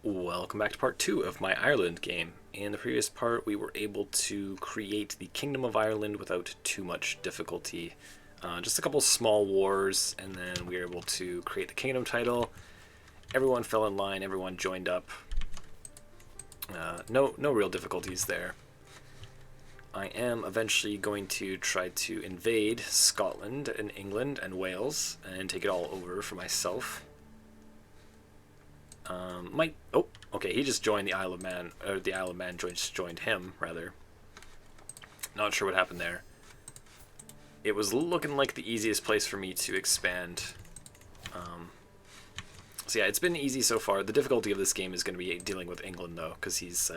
Welcome back to part 2 of my Ireland game. In the previous part, we were able to create the Kingdom of Ireland without too much difficulty. Just a couple small wars, and then we were able to create the kingdom title. Everyone fell in line, everyone joined up. No real difficulties there. I am eventually going to try to invade Scotland and England and Wales and take it all over for myself. Oh, okay, he just joined the Isle of Man, or the Isle of Man joined him, rather. Not sure what happened there. It was looking like the easiest place for me to expand. So yeah, it's been easy so far. The difficulty of this game is going to be dealing with England, though, because he's,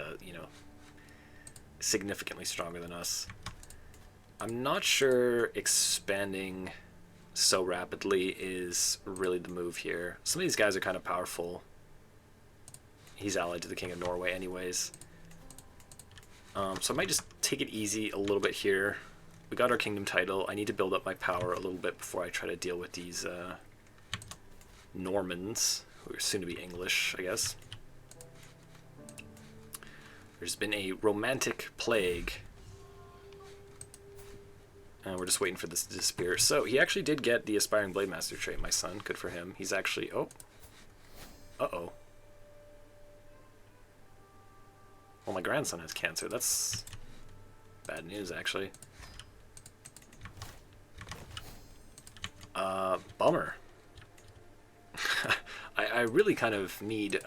significantly stronger than us. I'm not sure expanding so rapidly is really the move here. Some of these guys are kind of powerful. He's allied to the King of Norway anyways. So I might just take it easy a little bit here. We got our kingdom title. I need to build up my power a little bit before I try to deal with these Normans, who are soon to be English, I guess. There's been a romantic plague. We're just waiting for this to disappear. So he actually did get the Aspiring Blade Master trait, my son. Good for him. He's actually... Oh. Uh-oh. Well, my grandson has cancer. That's bad news, actually. Bummer. I really kind of need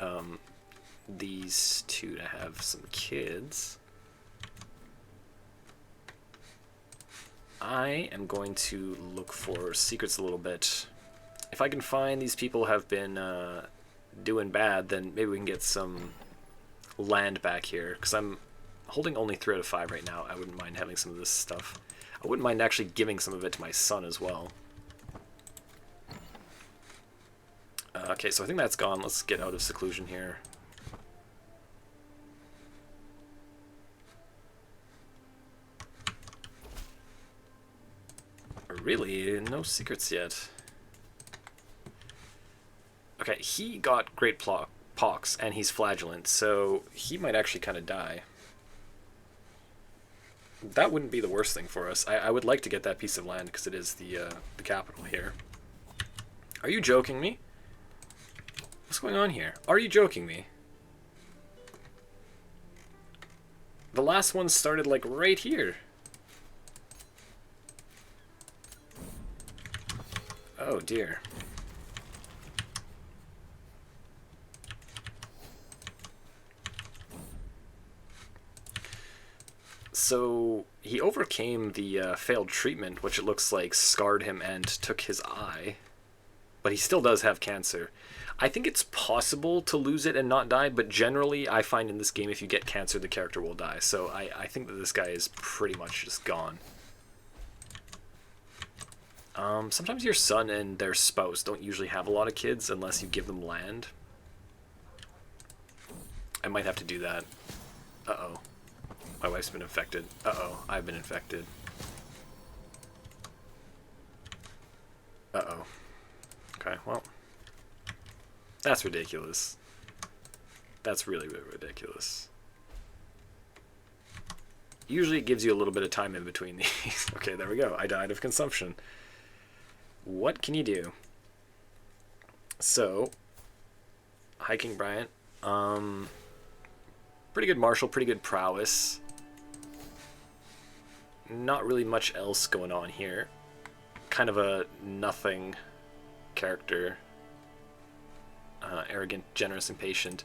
these two to have some kids. I am going to look for secrets a little bit. If I can find these people have been doing bad, then maybe we can get some land back here, because I'm holding only 3 out of 5 right now. I wouldn't mind having some of this stuff. I wouldn't mind actually giving some of it to my son as well. Okay, so I think that's gone. Let's get out of seclusion here. Really? No secrets yet. Okay, he got Great Pox, and he's flagellant, so he might actually kind of die. That wouldn't be the worst thing for us. I would like to get that piece of land, because it is the capital here. Are you joking me? What's going on here? Are you joking me? The last one started, like, right here. Oh, dear. So he overcame the failed treatment, which it looks like scarred him and took his eye. But he still does have cancer. I think it's possible to lose it and not die, but generally I find in this game if you get cancer, the character will die. So I think that this guy is pretty much just gone. Sometimes your son and their spouse don't usually have a lot of kids unless you give them land. I might have to do that. Uh-oh. My wife's been infected. Uh-oh, I've been infected. Uh-oh. Okay, well. That's ridiculous. That's really, really ridiculous. Usually it gives you a little bit of time in between these. Okay, there we go. I died of consumption. What can you do? So, Hi King Bryant. Pretty good martial, pretty good prowess. Not really much else going on here. Kind of a nothing character. Arrogant, generous, and patient.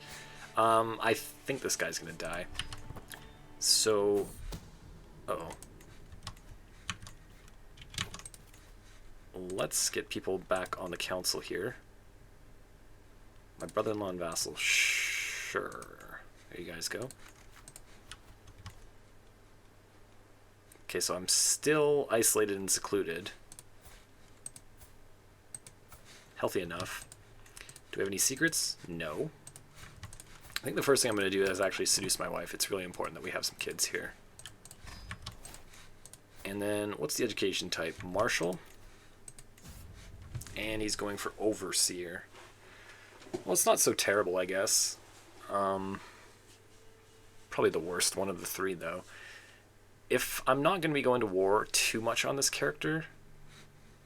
I think this guy's gonna die. So, uh-oh. Let's get people back on the council here. My brother-in-law and vassal, sure. There you guys go. Okay, so I'm still isolated and secluded. Healthy enough. Do we have any secrets? No. I think the first thing I'm going to do is actually seduce my wife. It's really important that we have some kids here. And then, what's the education type? Martial. And he's going for Overseer. Well, it's not so terrible, I guess. Probably the worst one of the three, though. If I'm not going to be going to war too much on this character,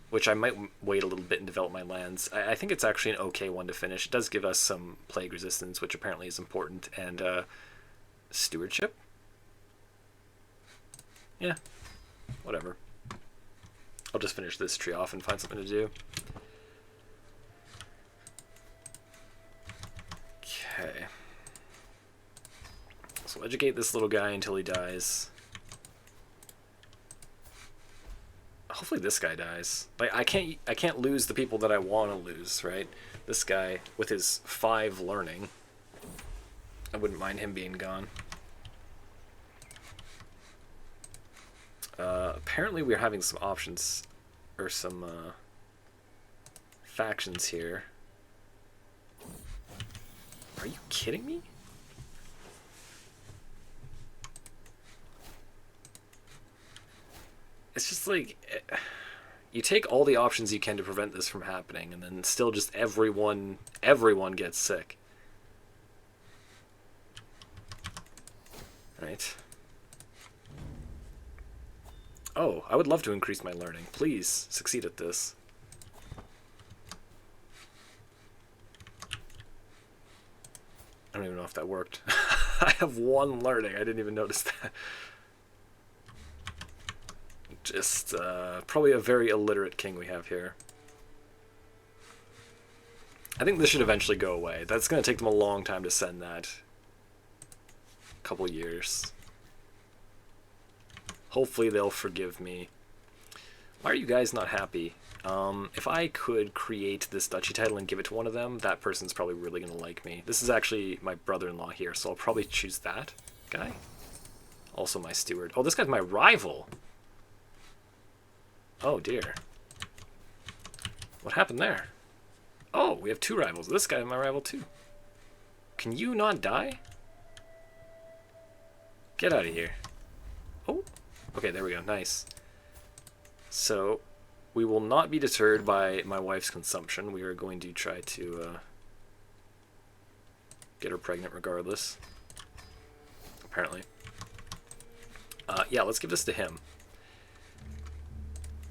which I might wait a little bit and develop my lands, I think it's actually an okay one to finish. It does give us some plague resistance, which apparently is important, and stewardship? Yeah, whatever. I'll just finish this tree off and find something to do. Okay. So educate this little guy until he dies. Hopefully this guy dies. Like I can't lose the people that I want to lose, right? This guy with his 5 learning. I wouldn't mind him being gone. Apparently we're having some options or some factions here. Are you kidding me? It's just like, you take all the options you can to prevent this from happening, and then still just everyone gets sick. Right. Oh, I would love to increase my learning. Please, succeed at this. I don't even know if that worked. I have 1 learning. I didn't even notice that. Just probably a very illiterate king we have here. I think this should eventually go away. That's going to take them a long time to send that. A couple years. Hopefully they'll forgive me. Why are you guys not happy? If I could create this duchy title and give it to one of them, that person's probably really going to like me. This is actually my brother-in-law here, so I'll probably choose that guy. Also my steward. Oh, this guy's my rival. Oh dear. What happened there? Oh, we have 2 rivals. This guy is my rival too. Can you not die? Get out of here. Oh, okay, there we go. Nice. So, we will not be deterred by my wife's consumption. We are going to try to get her pregnant regardless. Apparently. Yeah, let's give this to him.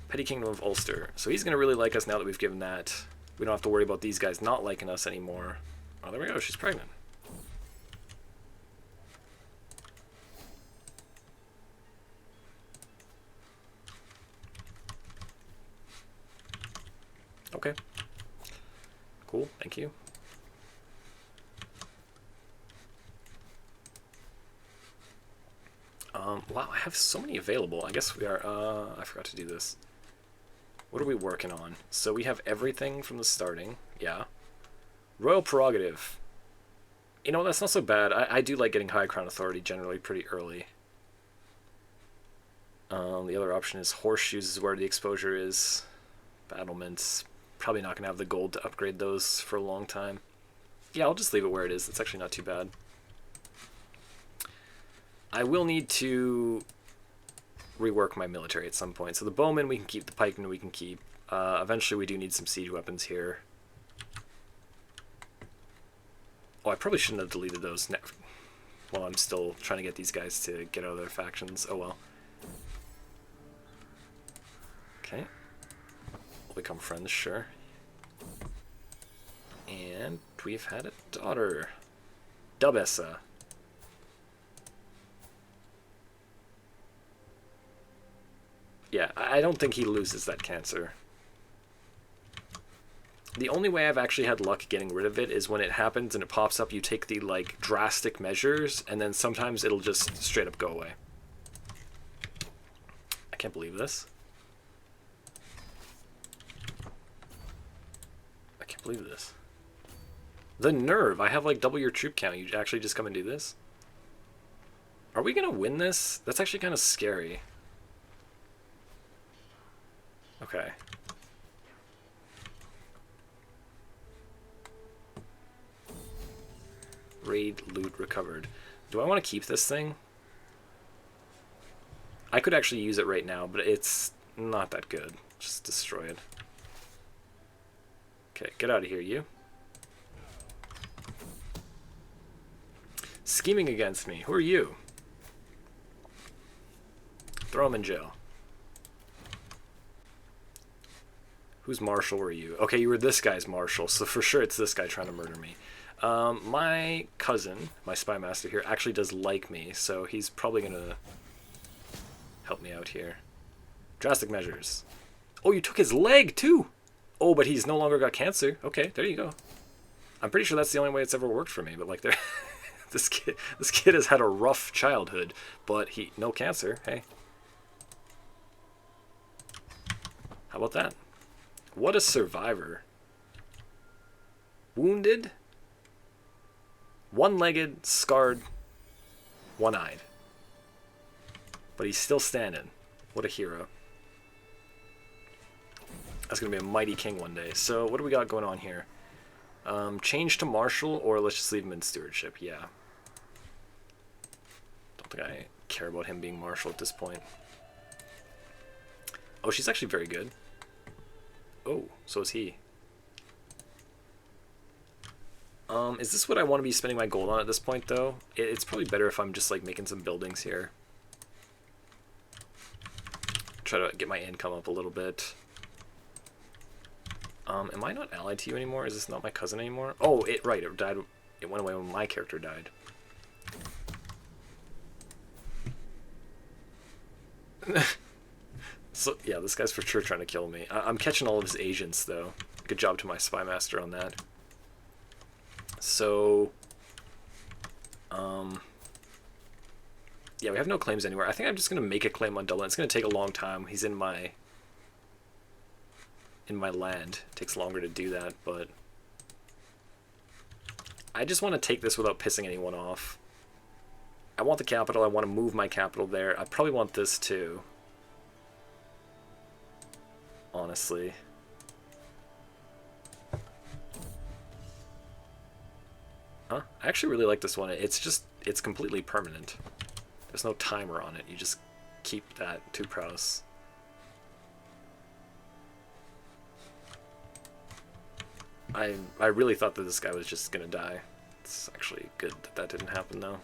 Petty Kingdom of Ulster. So he's going to really like us now that we've given that. We don't have to worry about these guys not liking us anymore. Oh, there we go. She's pregnant. Okay. Cool. Thank you. Wow, I have so many available. I guess we are, I forgot to do this. What are we working on? So we have everything from the starting. Yeah. Royal Prerogative. You know, that's not so bad. I do like getting High Crown Authority generally pretty early. The other option is Horseshoes is where the exposure is. Battlements. Probably not going to have the gold to upgrade those for a long time. Yeah, I'll just leave it where it is. It's actually not too bad. I will need to rework my military at some point. So the bowmen we can keep, the pikemen we can keep. Eventually we do need some siege weapons here. Oh, I probably shouldn't have deleted those while I'm still trying to get these guys to get out of their factions. Oh well. Okay. We'll become friends, sure. And we've had a daughter. Dubessa. Yeah, I don't think he loses that cancer. The only way I've actually had luck getting rid of it is when it happens and it pops up, you take the, like, drastic measures, and then sometimes it'll just straight up go away. I can't believe this. I can't believe this. The nerve! I have, like, double your troop count. You actually just come and do this? Are we gonna win this? That's actually kind of scary. Okay. Raid, loot, recovered. Do I want to keep this thing? I could actually use it right now, but it's not that good. Just destroy it. Okay, get out of here, you. Scheming against me. Who are you? Throw him in jail. Whose marshal were you? Okay, you were this guy's marshal, so for sure it's this guy trying to murder me. My cousin, my spy master here, actually does like me, so he's probably gonna help me out here. Drastic measures. Oh, you took his leg too! Oh, but he's no longer got cancer. Okay, there you go. I'm pretty sure that's the only way it's ever worked for me, but like there this kid has had a rough childhood, but no cancer. Hey. How about that? What a survivor. Wounded, one-legged, scarred, one-eyed. But he's still standing. What a hero. That's going to be a mighty king one day. So what do we got going on here? Change to marshal, or let's just leave him in stewardship. Yeah. Don't think I care about him being marshal at this point. Oh, she's actually very good. Oh, so is he. Is this what I want to be spending my gold on at this point, though? It's probably better if I'm just, like, making some buildings here. Try to get my income up a little bit. Am I not allied to you anymore? Is this not my cousin anymore? Oh, right, it died. It went away when my character died. So, yeah, this guy's for sure trying to kill me. I'm catching all of his agents, though. Good job to my spy master on that. So, yeah, we have no claims anywhere. I think I'm just going to make a claim on Dublin. It's going to take a long time. He's in my land. It takes longer to do that, but I just want to take this without pissing anyone off. I want the capital. I want to move my capital there. I probably want this, too. Honestly. Huh? I actually really like this one. It's completely permanent. There's no timer on it. You just keep that 2 prowess. I really thought that this guy was just gonna die. It's actually good that that didn't happen, though.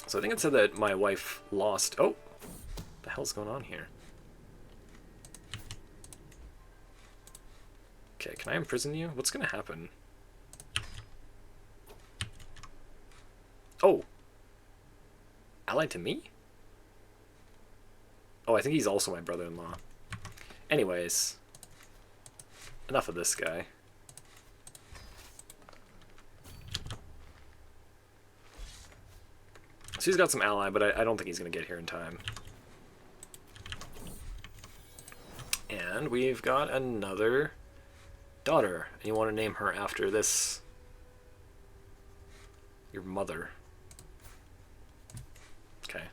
So I think it said that my wife lost... Oh! What the hell's going on here? Okay, can I imprison you? What's gonna happen? Oh! Allied to me? Oh, I think he's also my brother-in-law. Anyways. Enough of this guy. So he's got some ally, but I don't think he's going to get here in time. And we've got another daughter. And you want to name her after this... your mother. Okay.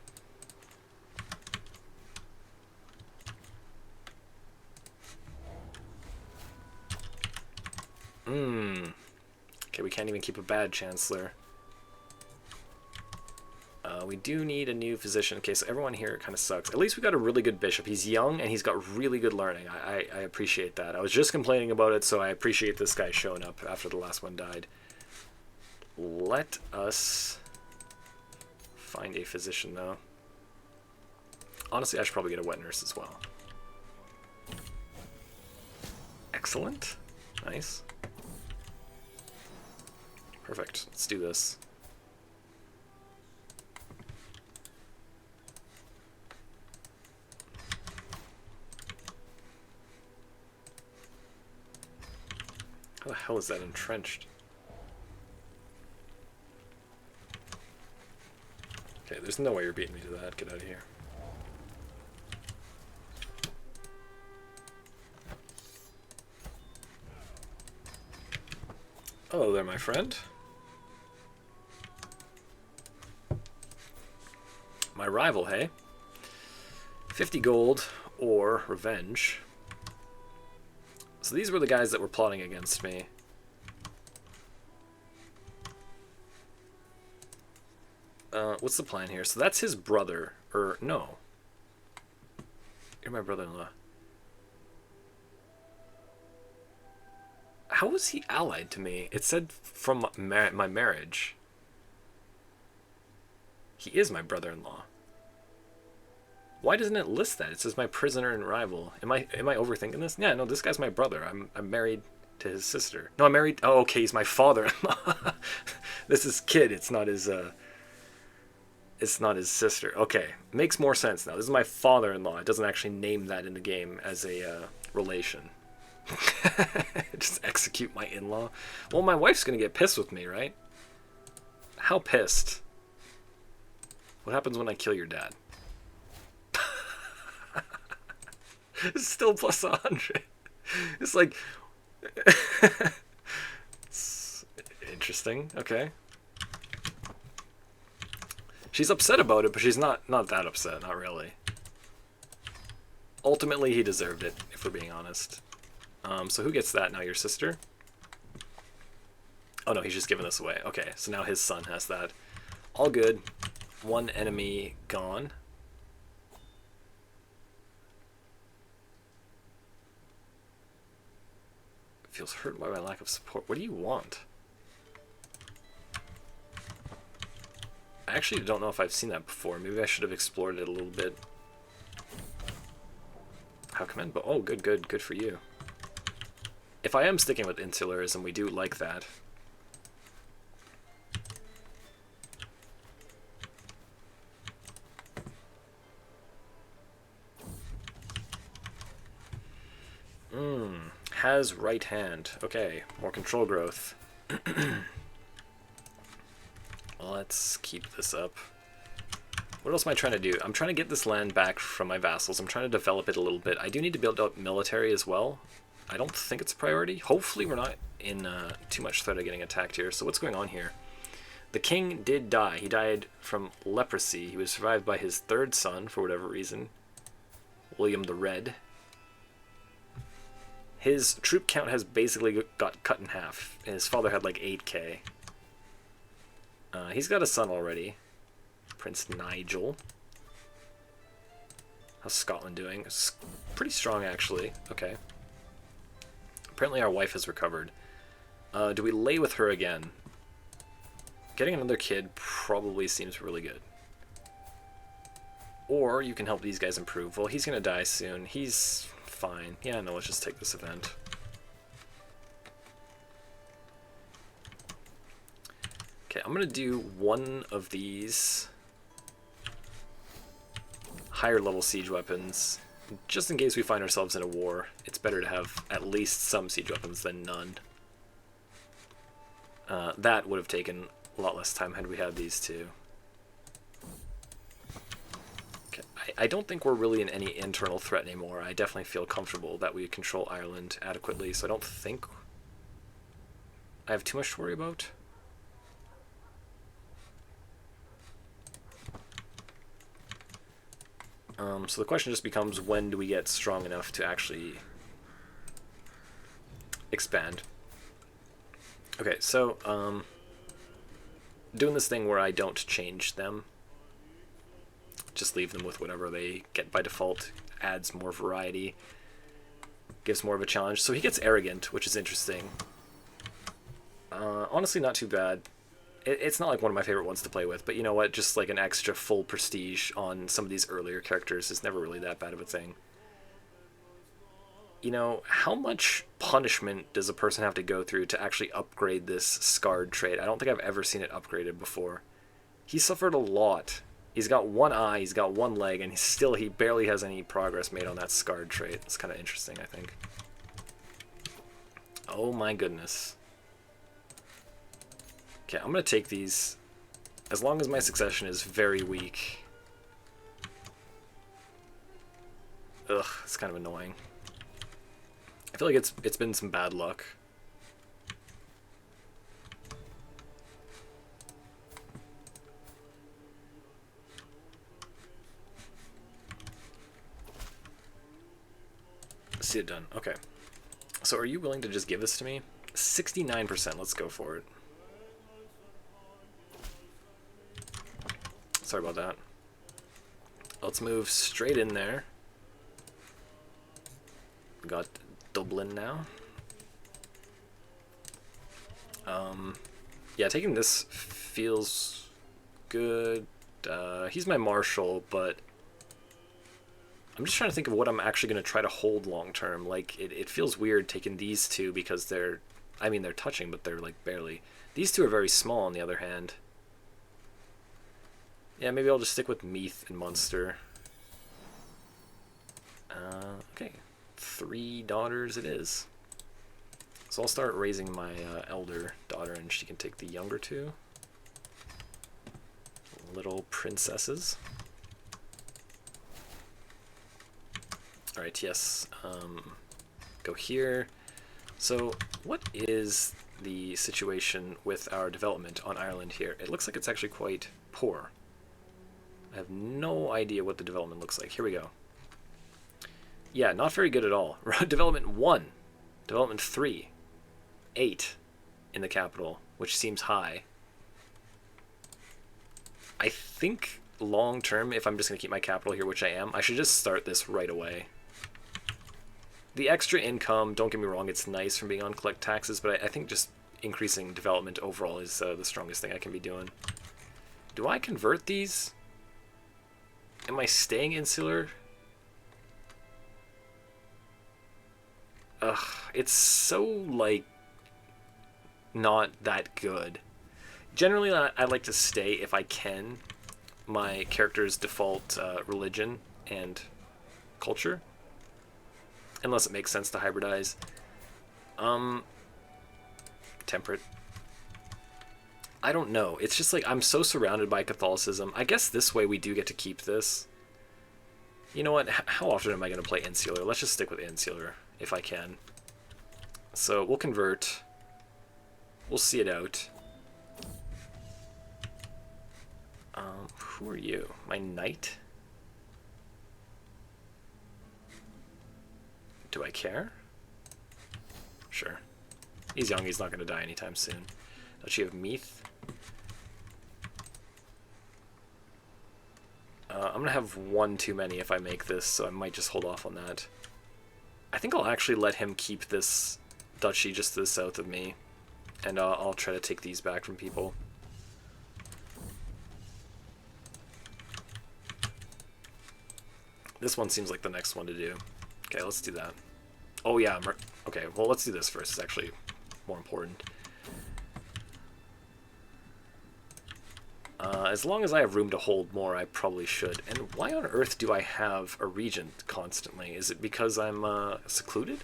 Okay, we can't even keep a bad chancellor. We do need a new physician. Okay, so everyone here kind of sucks. At least we got a really good bishop. He's young and he's got really good learning. I appreciate that. I was just complaining about it, so I appreciate this guy showing up after the last one died. Let us find a physician, though. Honestly, I should probably get a wet nurse as well. Excellent. Nice. Perfect. Let's do this. How the hell is that entrenched? Okay, there's no way you're beating me to that. Get out of here. Hello there, my friend. My rival, hey? 50 gold or revenge. So these were the guys that were plotting against me. What's the plan here? So that's his brother. Or, no. You're my brother-in-law. How was he allied to me? It said from my marriage. He is my brother-in-law. Why doesn't it list that? It says my prisoner and rival. Am I overthinking this? Yeah, no, this guy's my brother. I'm married to his sister. No, I'm married. Oh, okay, he's my father-in-law. This is Kid. It's not his sister. Okay, makes more sense now. This is my father-in-law. It doesn't actually name that in the game as a relation. Just execute my in-law. Well, my wife's gonna get pissed with me, right? How pissed? What happens when I kill your dad? It's still plus 100. It's like... It's interesting. Okay. She's upset about it, but she's not that upset. Not really. Ultimately, he deserved it, if we're being honest. So who gets that now? Your sister? Oh no, he's just giving this away. Okay, so now his son has that. All good. One enemy gone. Feels hurt by my lack of support. What do you want? I actually don't know if I've seen that before. Maybe I should have explored it a little bit. How commendable. Oh, good for you. If I am sticking with insularism, we do like that. Has right hand. Okay, more control growth. Let's keep this up. What else am I trying to do? I'm trying to get this land back from my vassals. I'm trying to develop it a little bit. I do need to build up military as well. I don't think it's a priority. Hopefully we're not in too much threat of getting attacked here. So what's going on here? The king did die. He died from leprosy. He was survived by his third son, for whatever reason. William the Red. His troop count has basically got cut in half. His father had like 8k. He's got a son already. Prince Nigel. How's Scotland doing? It's pretty strong, actually. Okay. Apparently our wife has recovered. Do we lay with her again? Getting another kid probably seems really good. Or you can help these guys improve. Well, he's going to die soon. He's fine. Yeah, no, let's just take this event. Okay, I'm going to do one of these higher level siege weapons. Just in case we find ourselves in a war, it's better to have at least some siege weapons than none. That would have taken a lot less time had we had these two. Okay, I don't think we're really in any internal threat anymore. I definitely feel comfortable that we control Ireland adequately, so I don't think I have too much to worry about. So the question just becomes, when do we get strong enough to actually expand? Okay, so doing this thing where I don't change them, just leave them with whatever they get by default, adds more variety, gives more of a challenge. So he gets arrogant, which is interesting. Honestly, not too bad. It's not like one of my favorite ones to play with, but you know what? Just like an extra full prestige on some of these earlier characters is never really that bad of a thing. You know, how much punishment does a person have to go through to actually upgrade this scarred trait? I don't think I've ever seen it upgraded before. He suffered a lot. He's got one eye, he's got one leg, and he barely has any progress made on that scarred trait. It's kind of interesting, I think. Oh my goodness. Okay, I'm going to take these, as long as my succession is very weak. Ugh, it's kind of annoying. I feel like it's been some bad luck. See it done. Okay. So are you willing to just give this to me? 69%. Let's go for it. Sorry about that. Let's move straight in there. We got Dublin now. Yeah, taking this feels good. He's my marshal, but I'm just trying to think of what I'm actually going to try to hold long term. Like, it feels weird taking these two because they're, I mean, they're touching, but they're like barely. These two are very small on the other hand. Yeah, maybe I'll just stick with Meath and Munster. Okay, 3 daughters it is. So I'll start raising my elder daughter, and she can take the younger 2. Little princesses. Alright, yes. Go here. So, what is the situation with our development on Ireland here? It looks like it's actually quite poor. I have no idea what the development looks like. Here we go. Yeah, not very good at all. Development 1. Development 3. 8 in the capital, which seems high. I think long term, if I'm just going to keep my capital here, which I am, I should just start this right away. The extra income, don't get me wrong, it's nice from being on collect taxes, but I think just increasing development overall is the strongest thing I can be doing. Do I convert these? Am I staying insular? Ugh, it's so, like, not that good. Generally, I like to stay, if I can, my character's default religion and culture. Unless it makes sense to hybridize. Temperate. I don't know. It's just like I'm so surrounded by Catholicism. I guess this way we do get to keep this. You know what? How often am I going to play insular? Let's just stick with insular if I can. So we'll convert. We'll see it out. Who are you? My knight? Do I care? Sure. He's young, he's not going to die anytime soon. Does she have Meath? I'm going to have 1 too many if I make this, so I might just hold off on that. I think I'll actually let him keep this duchy just to the south of me, and I'll try to take these back from people. This one seems like the next one to do. Okay, let's do that. Oh yeah, okay, well let's do this first. It's actually more important. As long as I have room to hold more, I probably should. And why on earth do I have a regent constantly? Is it because I'm secluded?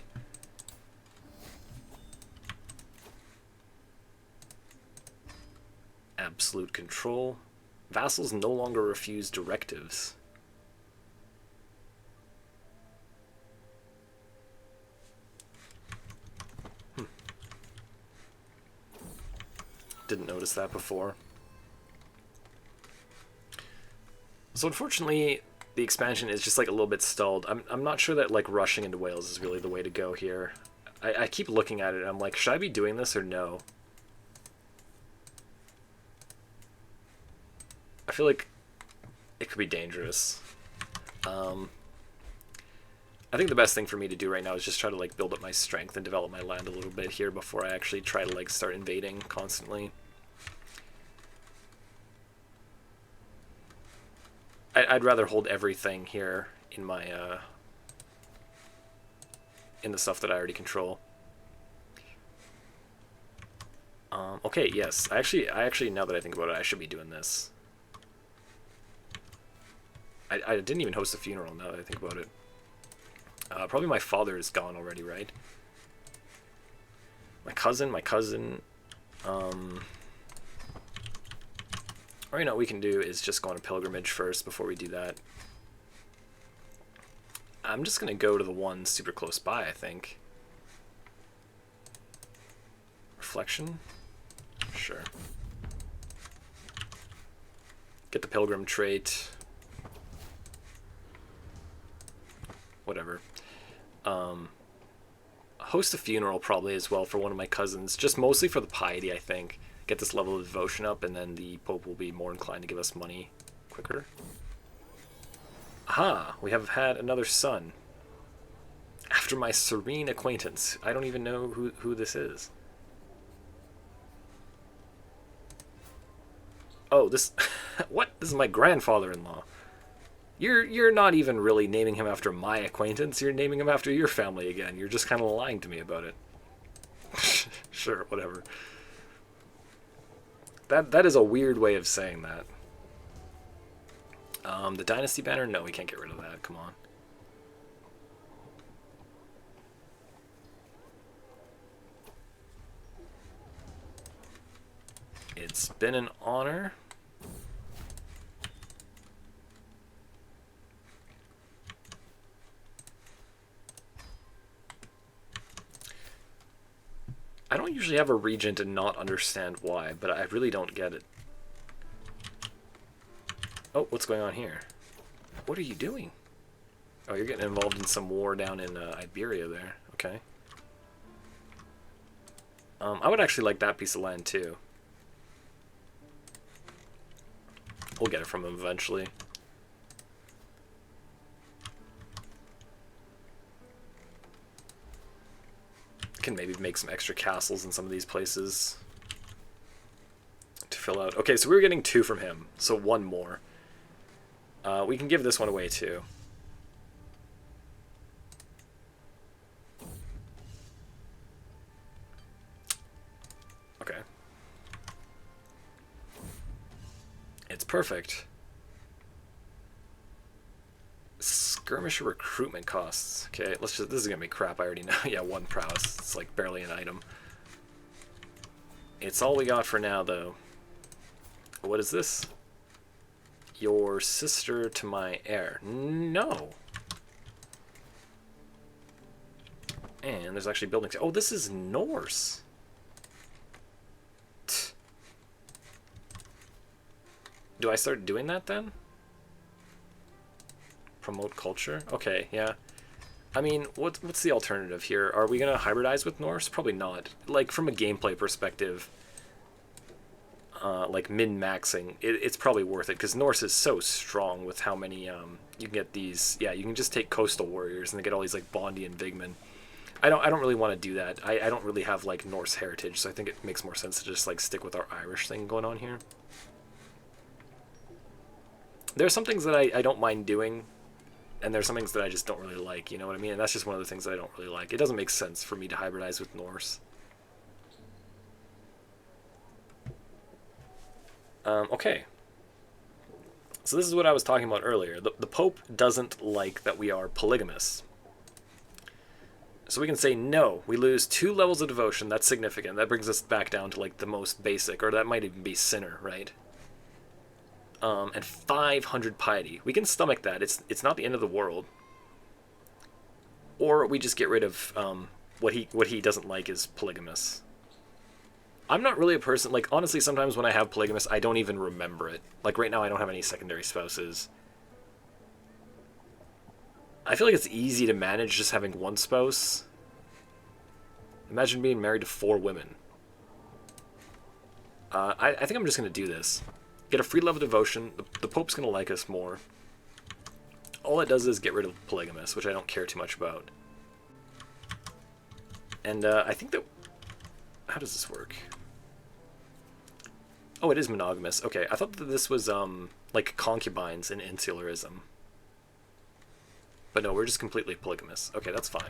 Absolute control. Vassals no longer refuse directives. Didn't notice that before. So unfortunately, the expansion is just like a little bit stalled. I'm not sure that like rushing into Wales is really the way to go here. I keep looking at it and I'm like, should I be doing this or no? I feel like it could be dangerous. I think the best thing for me to do right now is just try to like build up my strength and develop my land a little bit here before I actually try to like start invading constantly. I'd rather hold everything here in my in the stuff that I already control. Okay, yes. I actually now that I think about it, I should be doing this. I didn't even host a funeral now that I think about it. Probably my father is gone already, right? My cousin. Or, you know, what we can do is just go on a pilgrimage first before we do that. I'm just going to go to the one super close by, I think. Reflection? Sure. Get the pilgrim trait. Whatever. Host a funeral probably as well for one of my cousins, just mostly for the piety, I think. Get this level of devotion up, and then the Pope will be more inclined to give us money quicker. Aha! We have had another son. After my serene acquaintance. I don't even know who this is. Oh, this... What? This is my grandfather-in-law. You're not even really naming him after my acquaintance. You're naming him after your family again. You're just kind of lying to me about it. Sure, whatever. That is a weird way of saying that. The Dynasty banner? No, we can't get rid of that. Come on. It's been an honor. I don't usually have a regent and not understand why, but I really don't get it. Oh, what's going on here? What are you doing? Oh, you're getting involved in some war down in Iberia there. Okay. I would actually like that piece of land too. We'll get it from him eventually. Can maybe make some extra castles in some of these places to fill out. Okay, so we were getting 2 from him, so 1 more. We can give this one away too. Okay. It's perfect. Skirmisher recruitment costs. Okay, let's just... This is gonna be crap, I already know. Yeah, 1 prowess. It's like barely an item. It's all we got for now, though. What is this? Your sister to my heir. No. And there's actually buildings. Oh, this is Norse. Do I start doing that then? Promote culture? Okay, yeah. I mean, what's the alternative here? Are we going to hybridize with Norse? Probably not. Like, from a gameplay perspective, like min-maxing, it's probably worth it, because Norse is so strong with how many, you can get these, yeah, you can just take coastal warriors and they get all these, like, Bondi and Vigman. I don't really want to do that. I don't really have, like, Norse heritage, so I think it makes more sense to just, like, stick with our Irish thing going on here. There's some things that I don't mind doing, and there's some things that I just don't really like, you know what I mean? And that's just one of the things that I don't really like. It doesn't make sense for me to hybridize with Norse. Okay. So this is what I was talking about earlier. The Pope doesn't like that we are polygamous. So we can say, no, we lose 2 levels of devotion. That's significant. That brings us back down to, like, the most basic, or that might even be sinner, right? And 500 piety. We can stomach that. It's not the end of the world. Or we just get rid of what he doesn't like is polygamous. I'm not really a person, like, honestly, sometimes when I have polygamous, I don't even remember it. Like, right now, I don't have any secondary spouses. I feel like it's easy to manage just having 1 spouse. Imagine being married to 4 women. I think I'm just going to do this. Get a free love of devotion. The Pope's going to like us more. All it does is get rid of polygamous, which I don't care too much about. And I think that... How does this work? Oh, it is monogamous. Okay, I thought that this was, like, concubines in insularism. But no, we're just completely polygamous. Okay, that's fine.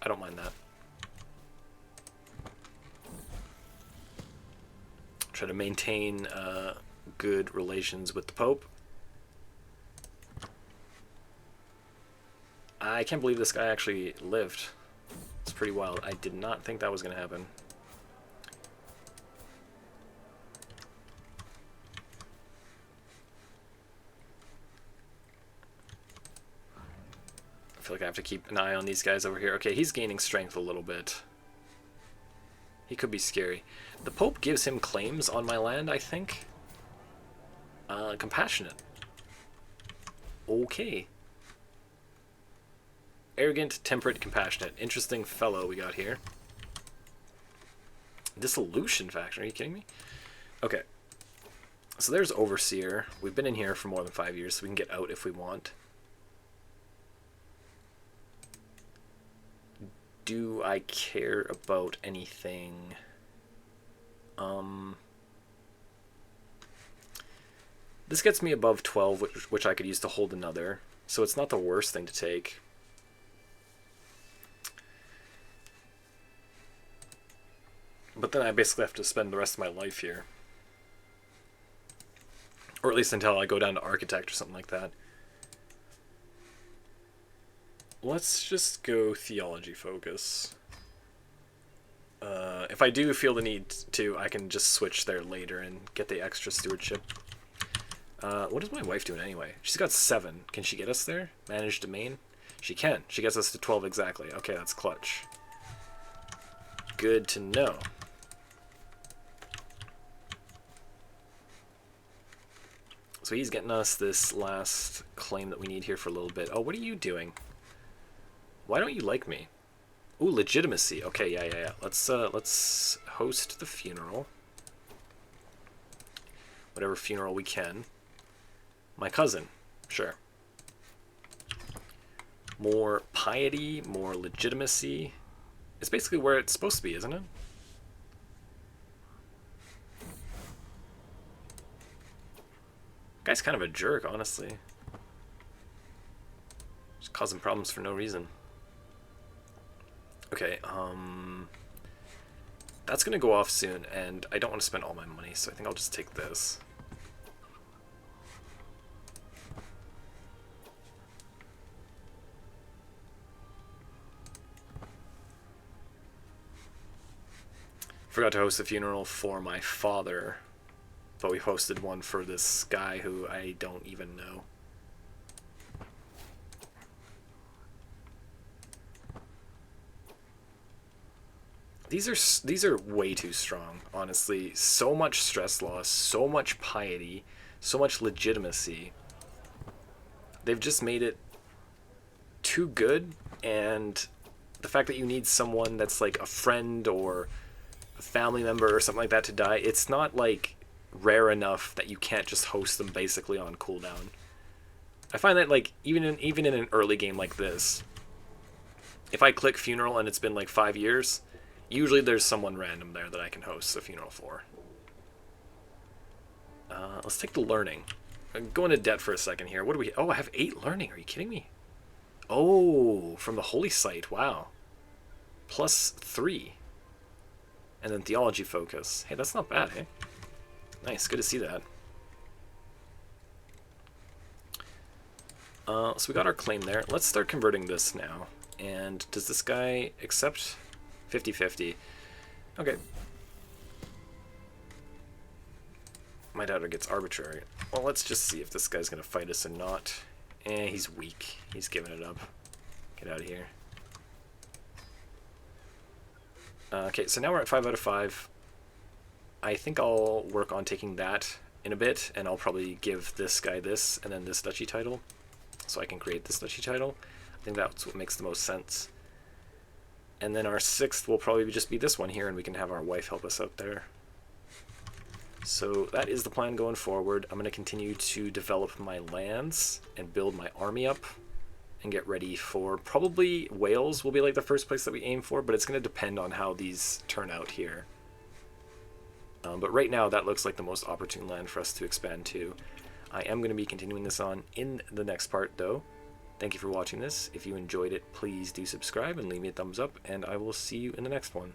I don't mind that. Try to maintain good relations with the Pope. I can't believe this guy actually lived. It's pretty wild. I did not think that was going to happen. I feel like I have to keep an eye on these guys over here. Okay, he's gaining strength a little bit. He could be scary. The Pope gives him claims on my land, I think. Compassionate. Okay. Arrogant, temperate, compassionate. Interesting fellow we got here. Dissolution faction, are you kidding me? Okay. So there's Overseer. We've been in here for more than 5 years, so we can get out if we want. Do I care about anything? This gets me above 12, which I could use to hold another. So it's not the worst thing to take. But then I basically have to spend the rest of my life here. Or at least until I go down to architect or something like that. Let's just go theology focus. If I do feel the need to, I can just switch there later and get the extra stewardship. What is my wife doing anyway? She's got 7. Can she get us there? Manage domain? She can. She gets us to 12 exactly. Okay, that's clutch. Good to know. So he's getting us this last claim that we need here for a little bit. Oh, what are you doing? Why don't you like me? Ooh, legitimacy. Okay, yeah. Let's host the funeral. Whatever funeral we can. My cousin. Sure. More piety, more legitimacy. It's basically where it's supposed to be, isn't it? Guy's kind of a jerk, honestly. Just causing problems for no reason. Okay, that's gonna go off soon, and I don't want to spend all my money, so I think I'll just take this. Forgot to host a funeral for my father, but we hosted one for this guy who I don't even know. These are way too strong, honestly. So much stress loss, so much piety, so much legitimacy. They've just made it too good, and the fact that you need someone that's like a friend or a family member or something like that to die, it's not like rare enough that you can't just host them basically on cooldown. I find that like even in an early game like this, if I click funeral and it's been like 5 years, usually there's someone random there that I can host a funeral for. Let's take the learning. I'm going into debt for a second here. What do we... Oh, I have 8 learning. Are you kidding me? Oh, from the holy site. Wow. +3. And then theology focus. Hey, that's not bad, hey? Nice. Good to see that. So we got our claim there. Let's start converting this now. And does this guy accept... 50-50. Okay. My daughter gets arbitrary. Well, let's just see if this guy's going to fight us or not. He's weak. He's giving it up. Get out of here. Okay, so now we're at 5 out of 5. I think I'll work on taking that in a bit, and I'll probably give this guy this, and then this duchy title, so I can create this duchy title. I think that's what makes the most sense. And then our 6th will probably just be this one here, and we can have our wife help us out there. So that is the plan going forward. I'm going to continue to develop my lands and build my army up and get ready for... Probably Wales will be like the first place that we aim for, but it's going to depend on how these turn out here. But right now, that looks like the most opportune land for us to expand to. I am going to be continuing this on in the next part, though. Thank you for watching this. If you enjoyed it, please do subscribe and leave me a thumbs up, and I will see you in the next one.